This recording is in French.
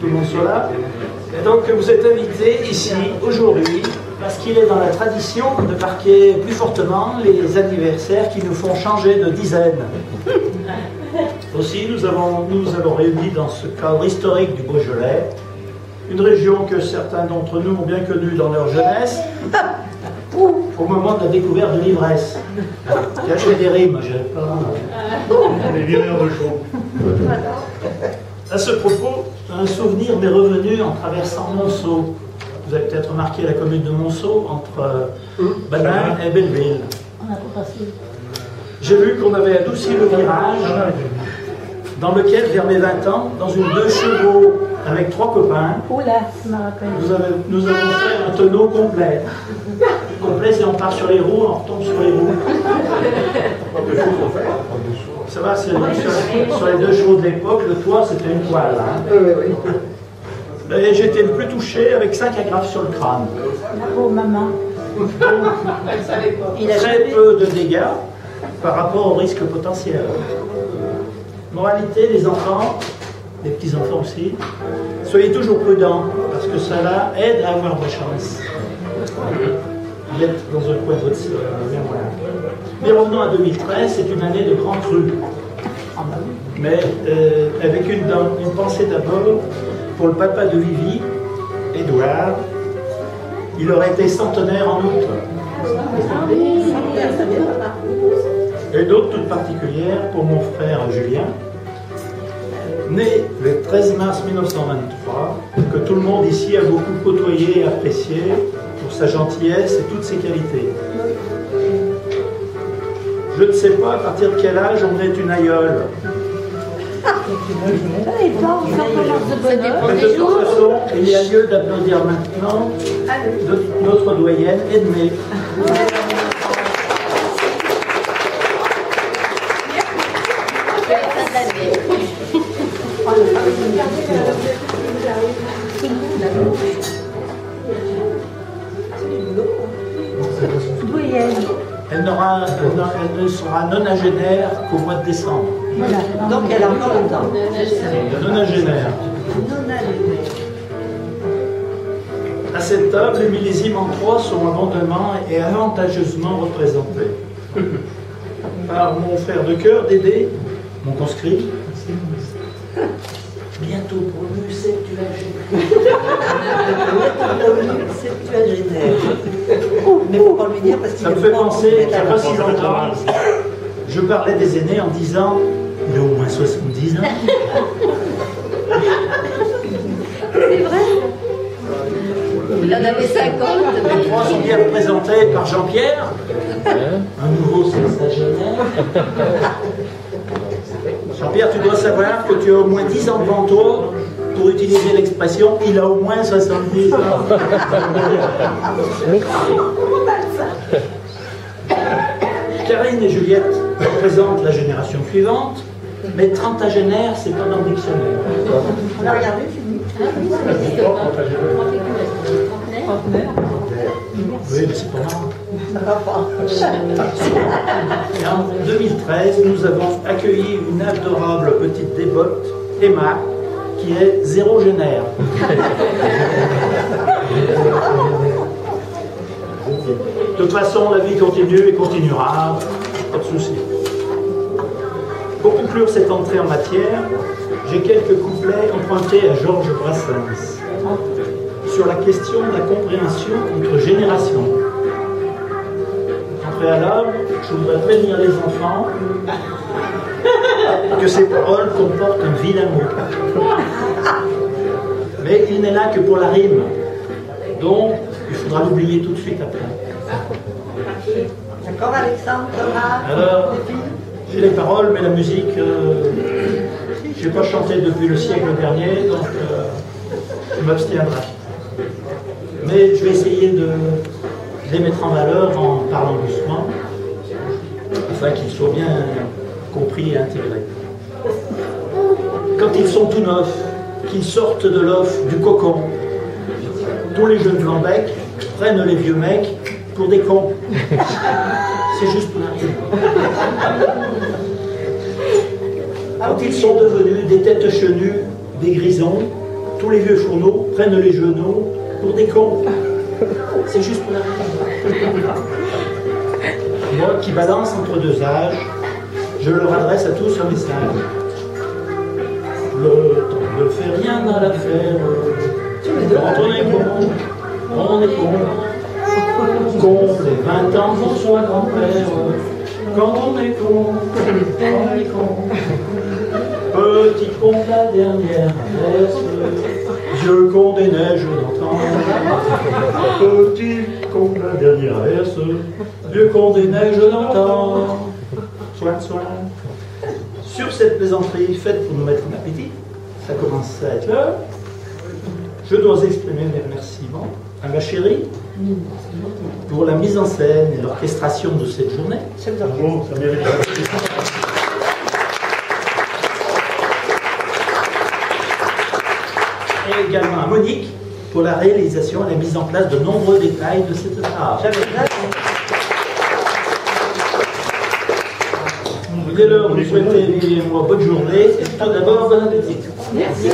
Tout le monde soit là. Et donc vous êtes invités ici aujourd'hui parce qu'il est dans la tradition de marquer plus fortement les anniversaires qui nous font changer de dizaine. Aussi nous avons réuni dans ce cadre historique du Beaujolais, une région que certains d'entre nous ont bien connue dans leur jeunesse, au moment de la découverte de l'ivresse. J'ai acheté des rimes, j'ai pas... Les vireurs de chaud. À ce propos, un souvenir m'est revenu en traversant Monceau. Vous avez peut-être remarqué la commune de Monceau, entre Banin et Belleville. J'ai vu qu'on avait adouci le virage, dans lequel, vers mes 20 ans, dans une 2 chevaux avec 3 copains, nous avons fait un tonneau complet. Complet, c'est on part sur les roues, on retombe sur les roues. Ça va, sur les 2 chevaux de l'époque, le toit c'était une toile. Hein. Et j'étais le plus touché avec 5 agrafes sur le crâne. Oh maman. Très peu de dégâts par rapport au risque potentiel. Moralité, les enfants, les petits-enfants aussi, soyez toujours prudents, parce que cela aide à avoir de chance. Vous êtes dans un coin de votre mémoire. Mais revenons à 2013, c'est une année de grande crue. Mais avec une pensée d'abord pour le papa de Vivi, Édouard. Il aurait été centenaire en août. Et d'autres toutes particulières pour mon frère Julien, né le 13 mars 1923, que tout le monde ici a beaucoup côtoyé et apprécié pour sa gentillesse et toutes ses qualités. Je ne sais pas à partir de quel âge on est une aïeule. Mais de toute façon, il y a lieu d'applaudir maintenant notre doyenne Edmé. Elle ne sera nonagénaire qu'au mois de décembre. Voilà. Donc elle a encore le temps. Nonagénaire. À cette table, les millésimes en 3 sont abondamment et avantageusement représentés. Par mon frère de cœur, Dédé, mon conscrit, bientôt promu septuagénaire. Mais il ne faut pas lui dire parce qu'il ça me fait penser, il n'y a pas si longtemps, je parlais des aînés en disant il a au moins 70 ans. C'est vrai. Il en avait 50. Les 3 sont bien représentés par Jean-Pierre, un nouveau sexagénaire. Jean-Pierre, tu dois savoir que tu as au moins 10 ans devant toi pour utiliser l'expression « il a au moins 70 ans ». Karine et Juliette représentent la génération suivante, mais trentagénaire, c'est pas dans le dictionnaire. On a regardé, Philippe. Oui, mais c'est pas marrant. Ça va pas. Et en 2013, nous avons accueilli une adorable petite dévote, Emma, qui est 0 génère. De toute façon, la vie continue et continuera, pas de souci. Pour conclure cette entrée en matière, j'ai quelques couplets empruntés à Georges Brassens sur la question de la compréhension entre générations. En préalable, je voudrais prévenir les enfants que ces paroles comportent un vilain mot. Mais il n'est là que pour la rime, donc il faudra l'oublier tout de suite après. D'accord, Alexandre, Thomas. Alors, j'ai les paroles, mais la musique, je n'ai pas chanté depuis le siècle dernier, donc je m'abstiendrai. Mais je vais essayer de les mettre en valeur en parlant doucement, afin qu'ils soient bien compris et intégrés. Quand ils sont tout neufs, qu'ils sortent de l'œuf, du cocon, tous les jeunes blancs-becs prennent les vieux mecs pour des cons. C'est juste pour la rime. Quand ils sont devenus des têtes chenues, des grisons, tous les vieux fourneaux prennent les genoux pour des cons. C'est juste pour la raison. Moi qui balance entre deux âges, je leur adresse à tous un message. Le temps ne fait rien à l'affaire. Quand on est con, on est con. Con des 20 ans qu'on soit grand-père. Quand on est con, on est con. Petit con de la dernière adresse, vieux con des neiges d'antan. Petit con de la dernière averse, vieux con des neiges d'antan. Soin, soin. Sur cette plaisanterie faite pour nous mettre en appétit, ça commence à être l'heure. Je dois exprimer mes remerciements à ma chérie pour la mise en scène et l'orchestration de cette journée. Bravo, ça mérite. Et également à Monique pour la réalisation et la mise en place de nombreux détails de cette art. Dès lors, vous souhaitez, moi, bonne journée et tout d'abord, bon appétit. Merci.